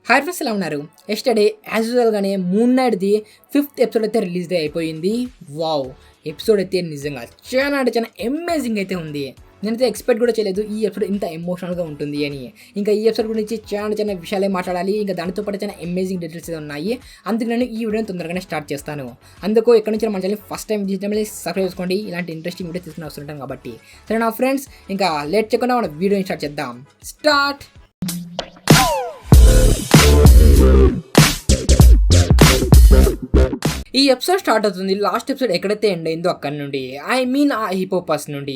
Hi friends, ఎలా ఉన్నారు? Yesterday as యూజువల్గానే మూన్ నైట్ది 5th ఎపిసోడ్ అయితే రిలీజ్ డే అయిపోయింది. వావ్, ఎపిసోడ్ అయితే నిజంగా చాలా అంటే చాలా అమేజింగ్ అయితే ఉంది. నేనైతే ఎక్స్పెక్ట్ కూడా చేయలేదు ఈ ఎపిసోడ్ ఇంత ఎమోషనల్గా ఉంటుంది అని. ఇంకా ఈ ఎపిసోడ్ గురించి చాలా చాలా విషయాలే మాట్లాడాలి. ఇంకా దానితో పాటు చాలా అమేజింగ్ డీటెయిల్స్ అయితే ఉన్నాయి. అందుకు నేను ఈ వీడియోని తొందరగానే స్టార్ట్ చేస్తాను. అందుకు ఎక్కడి నుంచి మన ఛానల్ ఫస్ట్ టైం విజిట్ చేయాలి, సబ్స్క్రైబ్ చేసుకోండి. ఇలాంటి ఇంట్రెస్టింగ్ వీడియో తీసుకుని వస్తుంటాం కాబట్టి. సరే నా ఫ్రెండ్స్, ఇంకా లేట్ చేయకుండా మన వీడియోని స్టార్ట్ చేద్దాం. స్టార్ట్. ఈ ఎపిసోడ్ స్టార్ట్ అవుతుంది. లాస్ట్ ఎపిసోడ్ ఎక్కడైతే ఎండ్ అయిందో అక్కడ నుండి, ఆ హిపోపస్ నుండి.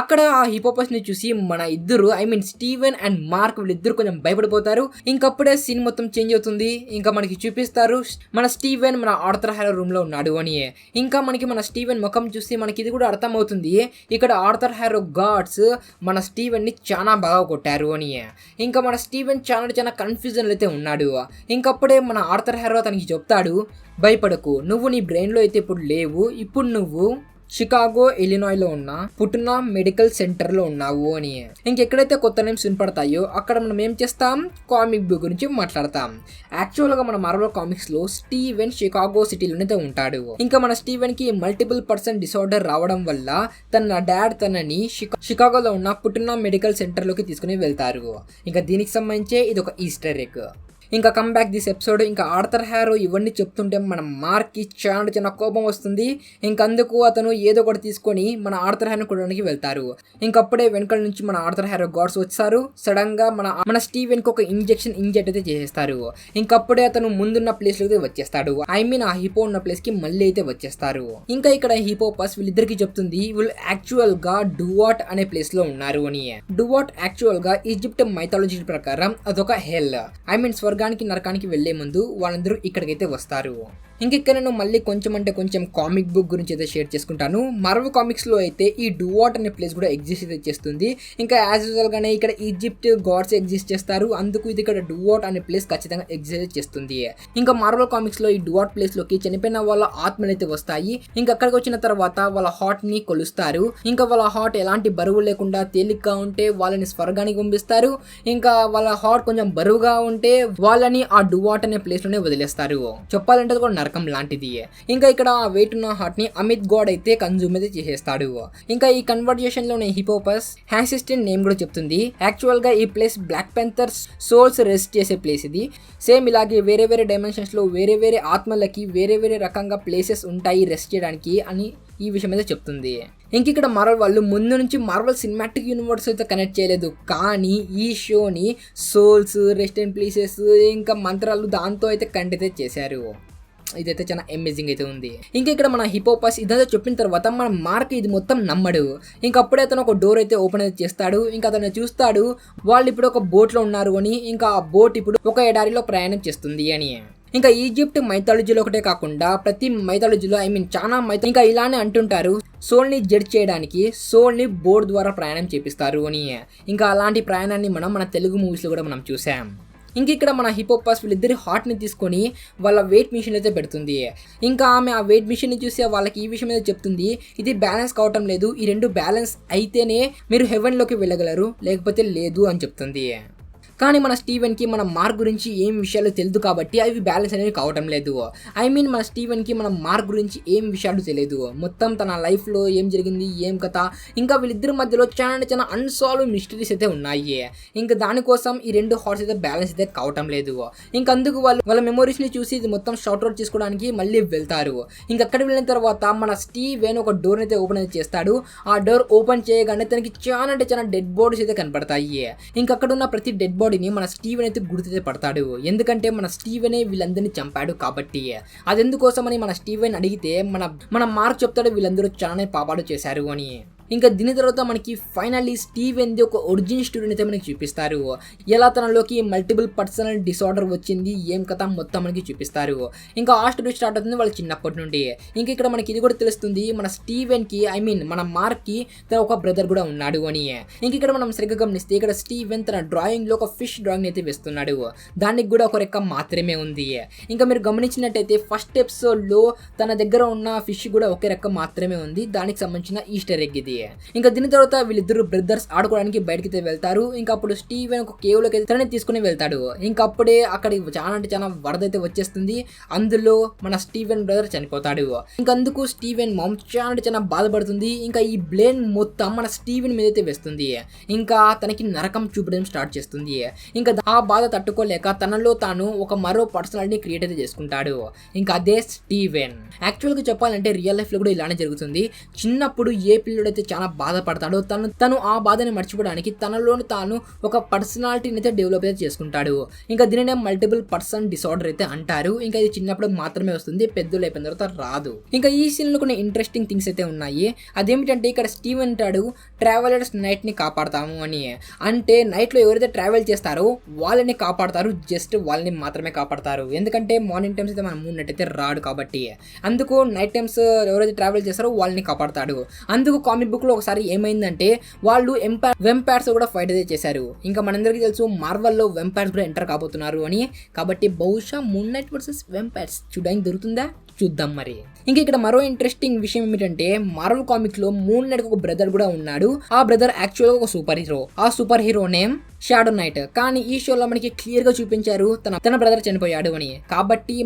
అక్కడ ఆ హిపోపస్ ని చూసి మన ఇద్దరు స్టీవెన్ అండ్ మార్క్ వీళ్ళిద్దరు కొంచెం భయపడిపోతారు. ఇంకప్పుడే సీన్ మొత్తం చేంజ్ అవుతుంది. ఇంకా మనకి చూపిస్తారు మన స్టీవెన్ మన ఆర్థర్ హారో రూమ్ లో ఉన్నాడు అని. ఇంకా మనకి మన స్టీవెన్ ముఖం చూసి మనకి ఇది కూడా అర్థం అవుతుంది, ఇక్కడ ఆర్థర్ హారో గాడ్స్ మన స్టీవెన్ ని చాలా బాగా కొట్టారు అని. ఇంకా మన స్టీవెన్ చాలా కన్ఫ్యూజన్ అయితే ఉన్నాడు. ఇంకప్పుడే మన ఆర్థర్ హారో తనకి చెప్తాడు, భయపడకు, నువ్వు నీ బ్రెయిన్లో అయితే ఇప్పుడు లేవు, ఇప్పుడు నువ్వు షికాగో ఇలినాయ్లో ఉన్న పుట్టిన మెడికల్ సెంటర్లో ఉన్నావు అని. ఇంకెక్కడైతే కొత్త నేమ్స్ వినపడతాయో అక్కడ మనం ఏం చేస్తాం, కామిక్ బుక్ గురించి మాట్లాడతాం. యాక్చువల్గా మన మార్వెల్ కామిక్స్లో స్టీవెన్ షికాగో సిటీలోనే ఉంటాడు. ఇంకా మన స్టీవెన్కి మల్టిపుల్ పర్సన్ డిసార్డర్ రావడం వల్ల తన డాడ్ తనని షికాగోలో ఉన్న పుట్టిన మెడికల్ సెంటర్లోకి తీసుకుని వెళ్తారు. ఇంకా దీనికి సంబంధించే ఇది ఒక ఈస్టర్ ఎగ్. ఇంకా కమ్ బ్యాక్ దిస్ ఎపిసోడ్. ఇంకా ఆర్థర్ హారో ఇవన్నీ చెప్తుంటే మన మార్క్కి చాలా కోపం వస్తుంది. ఇంకందుకు అతను ఏదో ఒకటి తీసుకొని మన ఆర్థర్ హారోని కొట్టడానికి వెళ్తారు. ఇంకప్పుడే వెనకాల నుంచి మన ఆర్థర్ హారో గాడ్స్ వచ్చారు. సడన్ గా మన స్టీవెన్ కి ఒక ఇంజెక్ట్ అయితే చేసేస్తారు. ఇంకప్పుడే అతను ముందున్న ప్లేస్ లోకి వచ్చేస్తాడు. ఆ హిపో ఉన్న ప్లేస్ కి మళ్ళీ అయితే వచ్చేస్తారు. ఇంకా ఇక్కడ హిపోపస్ వీళ్ళిద్దరికి చెప్తుంది, వీళ్ళు యాక్చువల్ గా డువాట్ అనే ప్లేస్ లో ఉన్నారు అని. డువాట్ యాక్చువల్ గా ఈజిప్ట్ మైథాలజీ ప్రకారం అదొక హెల్. స్వర్గానికి నరకానికి వెళ్లే ముందు వాళ్ళందరూ ఇక్కడికైతే వస్తారు. ఇక్కడ నేను మళ్ళీ కొంచెం కామిక్ బుక్ గురించి అయితే షేర్ చేసుకుంటాను. మార్వెల్ కామిక్స్ లో అయితే ఈ డువాట్ అనే ప్లేస్ కూడా ఎగ్జిస్ట్ అయితే చేస్తుంది. ఇంకా యాజ్ యూజువల్ గానే ఇక్కడ ఈజిప్ట్ గాడ్స్ ఎగ్జిస్ట్ చేస్తారు. అందుకు ఇది ఇక్కడ డువాట్ అనే ప్లేస్ ఖచ్చితంగా ఎగ్జిస్ట్ చేస్తుంది. ఇంకా మార్వెల్ కామిక్స్ లో ఈ డువాట్ ప్లేస్ లోకి చనిపోయిన వాళ్ళ ఆత్మలు అయితే వస్తాయి. ఇంకా అక్కడికి వచ్చిన తర్వాత వాళ్ళ హార్ట్ ని కొలుస్తారు. ఇంకా వాళ్ళ హార్ట్ ఎలాంటి బరువు లేకుండా తేలిగ్గా ఉంటే వాళ్ళని స్వర్గానికి పంపిస్తారు. ఇంకా వాళ్ళ హార్ట్ కొంచెం బరువుగా ఉంటే వాళ్ళని ఆ డువాట్ అనే ప్లేస్ లోనే వదిలేస్తారు. చెప్పాలంటే కూడా నరకం లాంటిది. ఇంకా ఇక్కడ వెయిట్ ఉన్న హార్ట్ ని అమిత్ గాడ్ అయితే కన్జ్యూమ్ అయితే చేసేస్తాడు. ఇంకా ఈ కన్వర్జేషన్ లోనే హిపోపస్ హ్యాసిస్టెంట్ నేమ్ కూడా చెప్తుంది. యాక్చువల్ గా ఈ place black panther souls rest చేసే ప్లేస్ ఇది. సేమ్ ఇలాగే వేరే డైమెన్షన్స్ లో వేరే ఆత్మలకి వేరే రకంగా ప్లేసెస్ ఉంటాయి రెస్ట్ చేయడానికి అని ఈ విషయం అయితే చెప్తుంది. ఇక్కడ మార్వెల్ వాళ్ళు ముందు నుంచి మార్వెల్ సినిమాటిక్ యూనివర్స్ అయితే కనెక్ట్ చేయలేదు, కానీ ఈ షోని సోల్స్, రెస్ట్ అండ్ ప్లేసెస్, ఇంకా మంత్రాలు దాంతో అయితే కనెక్ట్ అయితే చేశారు. ఇదైతే చాలా అమేజింగ్ అయితే ఉంది. ఇక్కడ మన హిపోపస్ ఇదంతా చెప్పిన తర్వాత మన మార్క్ ఇది మొత్తం నమ్మడు. అప్పుడే అతను ఒక డోర్ అయితే ఓపెన్ అయితే చేస్తాడు. అతను చూస్తాడు వాళ్ళు ఇప్పుడు ఒక బోట్ లో ఉన్నారు అని. ఆ బోట్ ఇప్పుడు ఒక ఎడారిలో ప్రయాణం చేస్తుంది అని. ఈజిప్ట్ మైథాలజీలో ఒకటే కాకుండా ప్రతి మైథాలజీలో చాలా ఇంకా ఇలానే అంటుంటారు, సోల్ ని జడ్జ్ చేయడానికి సోల్ ని బోర్డ్ ద్వారా ప్రయాణం చేపిస్తారు అని. అలాంటి ప్రయాణాన్ని మన తెలుగు మూవీస్ లో కూడా మనం చూసాం. ఇక్కడ మన హిపోపస్ వీళ్ళిద్దరి హార్ట్ ని తీసుకొని వాళ్ళ వెయిట్ మిషన్ అయితే పెడుతుంది. ఆమె ఆ వెయిట్ మిషన్ ని చూసి వాళ్ళకి ఈ విషయం అయితే చెప్తుంది, ఇది బ్యాలెన్స్ కావటం లేదు, ఈ రెండు బ్యాలెన్స్ అయితేనే మీరు హెవెన్ లోకి వెళ్ళగలరు, లేకపోతే లేదు అని చెప్తుంది. కానీ మన స్టీవెన్కి మన మార్క్ గురించి ఏం విషయాలు తెలియదు కాబట్టి అవి బ్యాలెన్స్ అనేవి కావటం లేదు. మన స్టీవెన్కి మన మార్క్ గురించి ఏం విషయాలు తెలియదు. మొత్తం తన లైఫ్లో ఏం జరిగింది, ఏం కథ, వీళ్ళిద్దరి మధ్యలో చాలా అన్సాల్వ్ మిస్టరీస్ అయితే ఉన్నాయి. దానికోసం ఈ రెండు హార్ట్స్ అయితే బ్యాలెన్స్ అయితే కావటం లేదు. అందుకు వాళ్ళ మెమోరీస్ని చూసి ఇది మొత్తం షార్ట్ అవుట్ చేసుకోవడానికి మళ్ళీ వెళ్తారు. అక్కడ వెళ్ళిన తర్వాత మన స్టీవెన్ ఒక డోర్ అయితే ఓపెన్ అయితే చేస్తాడు. ఆ డోర్ ఓపెన్ చేయగానే తనకి చాలా డెడ్ బాడీస్ అయితే కనపడతాయి. అక్కడ ఉన్న ప్రతి డెడ్ బాడీని మన స్టీవెన్ అయితే గుర్తుతే పడతాడు. ఎందుకంటే మన స్టీవెనే వీళ్ళందరినీ చంపాడు కాబట్టి. అదెందుకోసమని మన స్టీవెన్ అడిగితే మన మార్క్ చెప్తాడు, వీళ్ళందరూ చాలా పాపాలు చేశారు అని. దీని తర్వాత మనకి ఫైనల్లీ స్టీవెన్ ది ఒక ఒరిజినల్ స్టోరీని అయితే మనకి చూపిస్తారు. ఎలా తనలోకి మల్టిపుల్ పర్సనల్ డిసార్డర్ వచ్చింది, ఏం కథ మొత్తం మనకి చూపిస్తారు. ఆ స్టోరీ స్టార్ట్ అవుతుంది వాళ్ళ చిన్నప్పటి నుండి. ఇక్కడ మనకి ఇది కూడా తెలుస్తుంది, మన స్టీవెన్ కి మన మార్క్ కి తన ఒక బ్రదర్ కూడా ఉన్నాడు అని. ఇక్కడ మనం సరిగ్గా గమనిస్తే ఇక్కడ స్టీవెన్ తన డ్రాయింగ్ లో ఒక ఫిష్ డ్రాయింగ్ అయితే వేస్తున్నాడు. దానికి కూడా ఒక రెక్క మాత్రమే ఉంది. మీరు గమనించినట్టయితే ఫస్ట్ ఎపిసోడ్ లో తన దగ్గర ఉన్న ఫిష్ కూడా ఒక రెక్క మాత్రమే ఉంది. దానికి సంబంధించిన ఈస్టర్ ఎగ్ ఇది. ఇంకా దీని తర్వాత వీళ్ళిద్దరు బ్రదర్స్ ఆడుకోవడానికి బయటకి వెళ్తారు. ఇంకా అప్పుడు స్టీవెన్ ఒక కేవ్ లోకి తనని తీసుకుని వెళ్తాడు. ఇంకా అప్పుడే అక్కడికి చాలా అంటే చాలా వరద అయితే వచ్చేస్తుంది. అందులో మన స్టీవెన్ బ్రదర్ చనిపోతాడు. ఇంకా అందుకు స్టీవెన్ మామ్ చాలా అంటే చాలా బాధపడుతుంది. ఇంకా ఈ బ్లేమ్ మొత్తం మన స్టీవెన్ మీద అయితే వేస్తుంది. ఇంకా తనకి నరకం చూపడం స్టార్ట్ చేస్తుంది. ఇంకా ఆ బాధ తట్టుకోలేక తనలో తాను ఒక మరో పర్సనాలిటీ క్రియేట్ అయితే చేసుకుంటాడు. ఇంకా అదే స్టీవెన్. యాక్చువల్గా చెప్పాలంటే రియల్ లైఫ్ లో కూడా ఇలానే జరుగుతుంది. చిన్నప్పుడు ఏ పిల్లడైతే చాలా బాధపడతాడో తను ఆ బాధని మర్చిపోవడానికి తనలోని తాను ఒక పర్సనాలిటీని అయితే డెవలప్ అయితే చేసుకుంటాడు. ఇంకా దీనినే మల్టిపుల్ పర్సన్ డిసార్డర్ అయితే అంటారు. ఇంకా ఇది చిన్నప్పుడు మాత్రమే వస్తుంది, పెద్దలు అయిపోయిన తర్వాత రాదు. ఇంకా ఈ సీన్ లో కొన్ని ఇంట్రెస్టింగ్ థింగ్స్ అయితే ఉన్నాయి. అదేమిటంటే ఇక్కడ స్టీవెన్ అంటాడు ట్రావెలర్స్ నైట్ ని కాపాడతాము అని. అంటే నైట్ లో ఎవరైతే ట్రావెల్ చేస్తారో వాళ్ళని కాపాడతారు, జస్ట్ వాళ్ళని మాత్రమే కాపాడతారు. ఎందుకంటే మార్నింగ్ టైమ్స్ అయితే మన మూన్ నైట్ అయితే రాడు కాబట్టి. అందుకు నైట్ టైమ్స్ ఎవరైతే ట్రావెల్ చేస్తారో వాళ్ళని కాపాడతాడు. అందుకు కామిక్ బుక్ లో ఒకసారి ఏమైందంటే వాళ్ళు వెంపైర్స్ కూడా ఫైట్ అయితే చేశారు. ఇంకా మనందరికీ తెలుసు మార్వల్ లో వెంపైర్స్ కూడా ఎంటర్ కాబోతున్నారు అని. కాబట్టి బహుశా మూన్ నైట్ వర్సెస్ వెంపైర్స్ చూడడానికి దొరుకుతుందా, చూద్దాం మరి. ఇంకా ఇక్కడ మరో ఇంట్రెస్టింగ్ విషయం ఏమిటంటే మార్వల్ కామిక్ లో మూన్ నైట్ ఒక బ్రదర్ కూడా ఉన్నాడు. ఆ బ్రదర్ యాక్చువల్ గా ఒక సూపర్ హీరో. ఆ super hero name shadow night. కానీ ఈ షోలో మనకి క్లియర్ గా చూపించారు తన బ్రదర్ చనిపోయాడు అని. కాబట్టి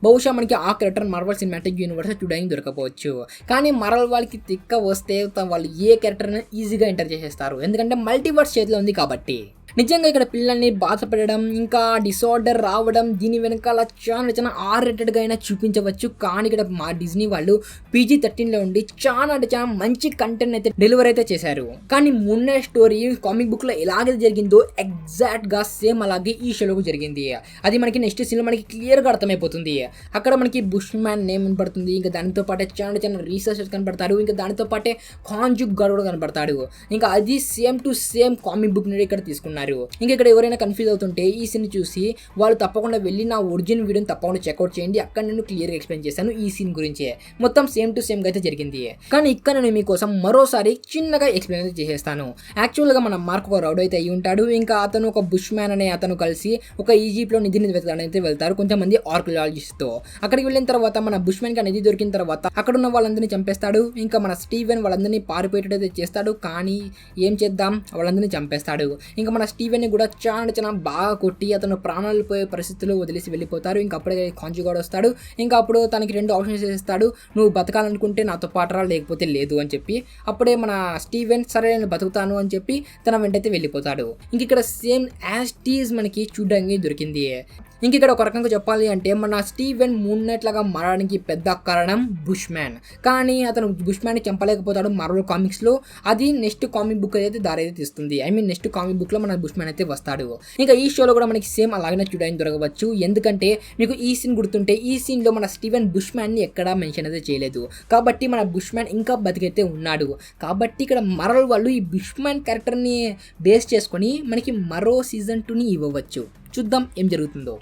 బహుశా మనకి ఆ క్యారెక్టర్ మార్వల్ సినిమాటిక్ యూనివర్స్ చూడడానికి దొరకపోవచ్చు. కానీ మార్వల్ వాళ్ళకి తిక్క వస్తే వాళ్ళు ఏ క్యారెక్టర్ ఈజీగా ఎంటర్ చేసేస్తారు. ఎందుకంటే మల్టీవర్స్ చేతిలో ఉంది కాబట్టి. నిజంగా ఇక్కడ పిల్లల్ని బాధపడడం, ఇంకా డిసార్డర్ రావడం, దీని వెనకాల చాలా R-rated అయినా చూపించవచ్చు. కానీ ఇక్కడ మా డిజ్నీ వాళ్ళు PG-13 ఉండి చాలా అంటే చాలా మంచి కంటెంట్ అయితే డెలివరీ అయితే చేశారు. కానీ మొన్న స్టోరీ కామిక్ బుక్ లో ఎలాగైతే జరిగిందో ఎగ్జాక్ట్ గా సేమ్ అలాగే ఈ షోలో జరిగింది. అది మనకి నెక్స్ట్ సీన్ లో మనకి క్లియర్ గా అర్థమైపోతుంది. అక్కడ మనకి బుష్ మ్యాన్ నేమ్ కనపడుతుంది. ఇంకా దానితో పాటే చాలా రీసెర్చర్స్ కనపడతారు. ఇంకా దానితో పాటే కాంజుక్ గార్డ్ కూడా కనపడతాడు. ఇంకా అది same to same comic book నుండి ఇక్కడ తీసుకున్నారు. ఇంకా ఇక్కడ ఎవరైనా కన్ఫ్యూజ్ అవుతుంటే ఈ సీన్ చూసి వాళ్ళు తప్పకుండా వెళ్ళి నా ఒరిజినల్ వీడియోని తప్పకుండా చెక్అౌట్ చేయండి. అక్కడ నేను క్లియర్ గా ఎక్స్ప్లెయిన్ చేశాను ఈ సీన్ గురించి. మొత్తం సేమ్ టు సేమ్ గా అయితే జరిగింది. కానీ ఇక్కడ నేను మీకోసం మరోసారి చిన్నగా ఎక్స్ప్లెయిన్ అయితే చేసేస్తాను. యాక్చువల్ గా మన మార్క్ ఒక రౌడ్ అయితే అయ్యి ఉంటాడు. ఇంకా అతను ఒక బుష్ మ్యాన్ అనే అతను కలిసి ఒక ఈజిప్ట్ లో నిధిని వెతకడానికి అయితే వెళ్తారు కొంతమంది ఆర్కియాలజిస్ట్ తో. అక్కడికి వెళ్ళిన తర్వాత మన బుష్ మ్యాన్ కి నిధి దొరికిన తర్వాత అక్కడ ఉన్న వాళ్ళందరినీ చంపేస్తాడు. ఇంకా మన స్టీవెన్ వాళ్ళందరినీ పారిపోయేటైతే చేస్తాడు. కానీ ఏం చేద్దాం, వాళ్ళందరినీ చంపేస్తాడు. ఇంకా మన స్టీవెన్ ని కూడా చాలా బాగా కొట్టి అతను ప్రాణాలు పోయే పరిస్థితుల్లో వదిలేసి వెళ్ళిపోతారు. ఇంకా అప్పుడే కాంజుగాడ్ వస్తాడు. ఇంకా అప్పుడు తనకి 2 ఆప్షన్స్ ఇస్తాడు. నువ్వు బతకాలనుకుంటే నాతో పాటు రా, లేకపోతే లేదు అని చెప్పి. అప్పుడే మన స్టీవెన్ సరే నేను బతుకుతాను అని చెప్పి తన వెంటైతే వెళ్ళిపోతాడు. ఇంక ఇక్కడ సేమ్ యాజ్ టీజ్ మనకి చూడడానికి దొరికింది. ఇంక ఇక్కడ ఒక రకంగా చెప్పాలి అంటే మన స్టీవెన్ మూన్ నైట్ లాగా మారడానికి పెద్ద కారణం బుష్ మ్యాన్. కానీ అతను బుష్ మ్యాన్ ని చంపలేకపోతాడు మార్వెల్ కామిక్స్ లో. అది నెక్స్ట్ కామిక్ బుక్ అయితే దారి అయితే తీస్తుంది. నెక్స్ట్ కామిక్ బుక్ లో మన బుష్ మ్యాన్ అయితే వస్తాడు. ఇంకా ఈ షోలో కూడా మనకి సేమ్ అలాగే చూడడానికి దొరకవచ్చు. ఎందుకంటే మీకు ఈ సీన్ గుర్తుంటే ఈ సీన్ లో మన స్టీవెన్ బుష్ మ్యాన్ ని ఎక్కడా మెన్షన్ అయితే చేయలేదు. కాబట్టి మన బుష్ మ్యాన్ ఇంకా బతికైతే ఉన్నాడు. కాబట్టి ఇక్కడ మార్వెల్ వాళ్ళు ఈ బుష్ మ్యాన్ క్యారెక్టర్ ని బేస్ చేసుకొని మనకి మరో సీజన్ 2 ని ఇవ్వవచ్చు. చూద్దాం ఏం జరుగుతుందో.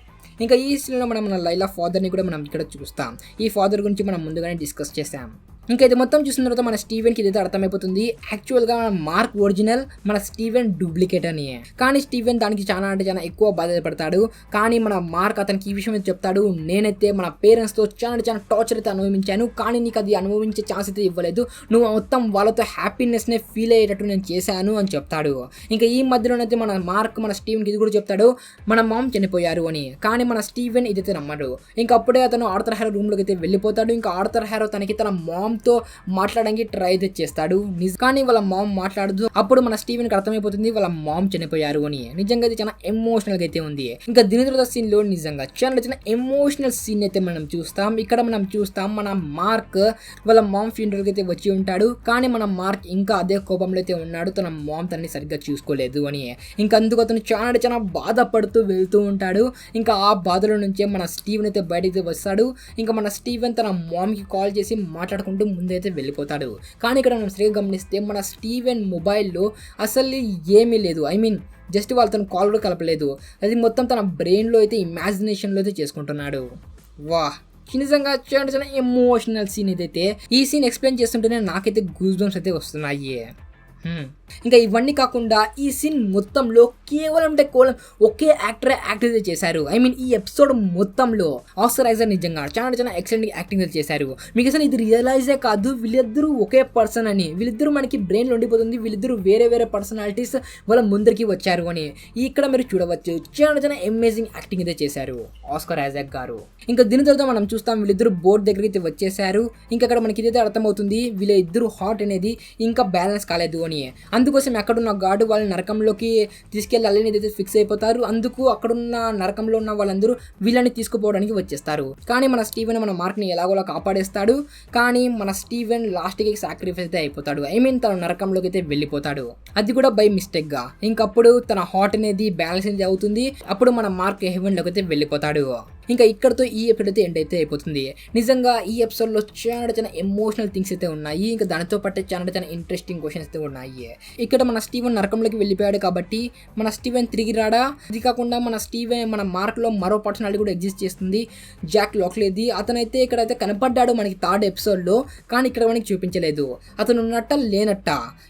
ఇంకా ఈ సీన్లో మన లైలా ఫాదర్ని కూడా మనం ఇక్కడ చూస్తాం. ఈ ఫాదర్ గురించి మనం ముందుగానే డిస్కస్ చేసాం. ఇంకా ఇది మొత్తం చూసిన తర్వాత మన స్టీవెన్కి ఇదైతే అర్థమైపోతుంది యాక్చువల్గా మార్క్ ఒరిజినల్, మన స్టీవెన్ డూప్లికేట్ అని. కానీ స్టీవెన్ దానికి చాలా అంటే చాలా ఎక్కువ బాధపడతాడు. కానీ మన మార్క్ అతనికి ఈ విషయం అయితే చెప్తాడు, నేనైతే మన పేరెంట్స్తో చాలా టార్చర్ అయితే అనుభవించాను, కానీ నీకు అది అనుభవించే ఛాన్స్ అయితే ఇవ్వలేదు, నువ్వు మొత్తం వాళ్ళతో హ్యాపీనెస్నే ఫీల్ అయ్యేటట్టు నేను చేశాను అని చెప్తాడు. ఇంకా ఈ మధ్యలోనైతే మన మార్క్ మన స్టీవెన్కి ఇది కూడా చెప్తాడు, మన మామ్ చనిపోయారు అని. కానీ మన స్టీవెన్ ఇదైతే నమ్మడు. ఇంకా అప్పుడే అతను ఆర్థర్ హ్యారో రూమ్లోకి అయితే వెళ్ళిపోతాడు. ఇంకా ఆర్థర్ హ్యారో తనకి తన మామ్ తో మాట్లాడడానికి ట్రై అయితే చేస్తాడు. కానీ వాళ్ళ మామ్ మాట్లాడదు. అప్పుడు మన స్టీవెన్ కి అర్థమైపోతుంది వాళ్ళ మామ్ చనిపోయారు అని. నిజంగా ఇది చాలా ఎమోషనల్ గా అయితే ఉంది. ఇంకా దీని తర్వాత సీన్ లో నిజంగా చాలా ఎమోషనల్ సీన్ అయితే మనం చూస్తాం. ఇక్కడ మనం చూస్తాం మన మార్క్ వాళ్ళ మామ్ ఫ్యూనరల్ కి అయితే వచ్చి ఉంటాడు. కానీ మన మార్క్ ఇంకా అదే కోపంలో అయితే ఉన్నాడు, తన మామ్ తనని సరిగ్గా చూసుకోలేదు అని. ఇంకా అందుకు అతను చాలా బాధపడుతూ వెళ్తూ ఉంటాడు. ఇంకా ఆ బాధలో నుంచే మన స్టీవెన్ అయితే బయటకి వస్తాడు. ఇంకా మన స్టీవెన్ తన మామ్ కి కాల్ చేసి మాట్లాడుకుంటూ ముందైతే వెళ్ళిపోతాడు. కానీ ఇక్కడ మనం సరిగ్గా గమనిస్తే మన స్టీవెన్ మొబైల్లో అసలు ఏమీ లేదు. జస్ట్ వాళ్ళు తన కాల్ కూడా కలపలేదు. అది మొత్తం తన బ్రెయిన్లో అయితే ఇమాజినేషన్లో అయితే చేసుకుంటున్నాడు. వాహ్, నిజంగా చాలా ఎమోషనల్ సీన్ ఇదైతే. ఈ సీన్ ఎక్స్ప్లెయిన్ చేస్తుంటేనే నాకైతే గూస్ బంప్స్ అయితే వస్తున్నాయి. ఇంకా ఇవన్నీ కాకుండా ఈ సీన్ మొత్తంలో కేవలం ఒకే యాక్టర్ యాక్ట్ చేశారు. ఐ మీన్ ఈ ఎపిసోడ్ మొత్తంలో ఆస్కార్ ఐజాక్ నిజంగా చాలా ఎక్సలెంట్ యాక్టింగ్ చేశారు. మీకు అసలు ఇది రియలైజే కాదు వీళ్ళిద్దరూ ఒకే పర్సన్ అని. వీళ్ళిద్దరూ మనకి బ్రెయిన్ ఉండిపోతుంది, వీళ్ళిద్దరూ వేరే పర్సనాలిటీస్ వాళ్ళ ముందరికి వచ్చారు అని ఇక్కడ మీరు చూడవచ్చు. చాలా అమేజింగ్ యాక్టింగ్ అయితే చేశారు ఆస్కార్ ఐజాక్ గారు. ఇంకా దీని తర్వాత మనం చూస్తాం వీళ్ళిద్దరు బోర్డు దగ్గరికి అయితే వచ్చేసారు. ఇంకా అక్కడ మనకి ఇదైతే అర్థమవుతుంది వీళ్ళ ఇద్దరు హార్ట్ అనేది ఇంకా బ్యాలెన్స్ కాలేదు అని. అందుకోసం అక్కడున్న గార్డు వాళ్ళ నరకంలోకి తీసుకెళ్లి అల్లని అయితే ఫిక్స్ అయిపోతారు. అందుకు అక్కడున్న నరకంలో ఉన్న వాళ్ళందరూ వీళ్ళని తీసుకుపోవడానికి వచ్చేస్తారు. కానీ మన స్టీవెన్ మన మార్క్ని ఎలాగోలా కాపాడేస్తాడు. కానీ మన స్టీవెన్ లాస్ట్కి సాక్రిఫైస్ అయితే అయిపోతాడు. ఐ మీన్ తన నరకంలోకి అయితే వెళ్ళిపోతాడు, అది కూడా బై మిస్టేక్ గా. ఇంకప్పుడు తన హార్ట్ అనేది బ్యాలెన్స్ అనేది అవుతుంది. అప్పుడు మన మార్క్ హెవెన్లోకి అయితే వెళ్ళిపోతాడు. ఇంకా ఇక్కడతో ఈ ఎపిసోడ్ అయితే ఎండ్ అయితే అయిపోతుంది. నిజంగా ఈ ఎపిసోడ్లో చాలా ఎమోషనల్ థింగ్స్ అయితే ఉన్నాయి. ఇంకా దానితో పాటు చాలా ఇంట్రెస్టింగ్ క్వశ్చన్స్ అయితే ఉన్నాయి. ఇక్కడ మన స్టీవెన్ నరకంలోకి వెళ్ళిపోయాడు కాబట్టి మన స్టీవెన్ తిరిగి రాడా? ఇది కాకుండా మన మార్క్లో మరో పర్సనాలిటీ కూడా ఎగ్జిస్ట్ చేస్తుంది, జాక్ లాక్లీది. అతనైతే ఇక్కడైతే కనపడ్డాడు మనకి థర్డ్ ఎపిసోడ్లో, కానీ ఇక్కడ మనకి చూపించలేదు. అతను ఉన్నట్ట లేనట్ట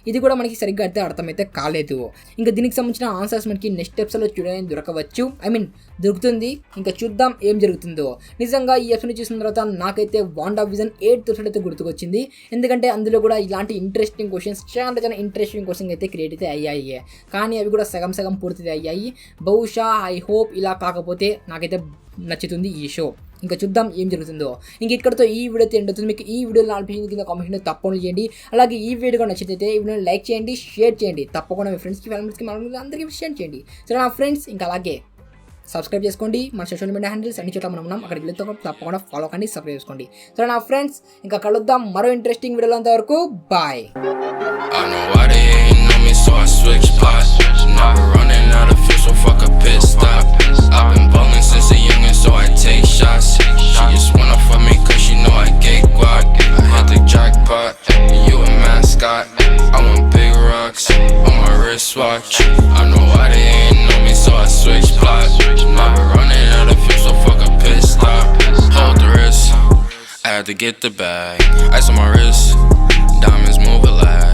ఇది కూడా మనకి సరిగ్గా అయితే అర్థమైతే కాలేదు. ఇంకా దీనికి సంబంధించిన ఆన్సర్స్ మనకి నెక్స్ట్ ఎపిసోడ్లో చూడడానికి దొరకవచ్చు, ఐ మీన్ దొరుకుతుంది. ఇంకా చూద్దాం ఏం జరుగుతుందో. నిజంగా ఈ ఎపిసోడ్ చూసిన తర్వాత నాకైతే వాండావిజన్ 8th ఎపిసోడ్ అయితే గుర్తుకొచ్చింది. ఎందుకంటే అందులో కూడా ఇలాంటి ఇంట్రెస్టింగ్ క్వశ్చన్స్ చాలా ఇంట్రెస్టింగ్ క్వశ్చన్స్ అయితే క్రియేట్ అయితే అయ్యాయి. కానీ అవి కూడా సగం పూర్తి అయ్యాయి. బహుశా ఐ హోప్ ఇలా కాకపోతే నాకైతే నచ్చుతుంది ఈ షో. ఇంకా చూద్దాం ఏం జరుగుతుందో. ఇంక ఇక్కడతో ఈ వీడియో అయితే ఎండ్ అవుతుంది. మీకు ఈ వీడియోలో అనిపించింది కింద కామెంట్ తప్పకుండా చేయండి. అలాగే ఈ వీడియో నచ్చితే ఈ వీడియోని లైక్ చేయండి, షేర్ చేయండి. తప్పకుండా మీ ఫ్రెండ్స్కి ఫ్యామిలీస్కి అందరికీ షేర్ చేయండి. సరే నా ఫ్రెండ్స్, ఇంకా అలాగే సబ్స్క్రైబ్ చేసుకోండి. మన సోషల్ మీడియా హ్యాండిల్స్ అన్ని చోట్ల మనం ఉన్నాం, అక్కడికి వెళ్తే తప్పకుండా ఫాలో కండి, సబ్స్క్రైబ్ చేసుకోండి. సరే నా ఫ్రెండ్స్, ఇంకా కలుద్దాం మరో ఇంట్రెస్టింగ్ వీడియోలో. అంతవరకు bye. Watch. I know why they ain't know me, so I switch plots. I've been running out of fuel, so fuck a pit stop. Hold the wrist, I had to get the bag. Ice on my wrist.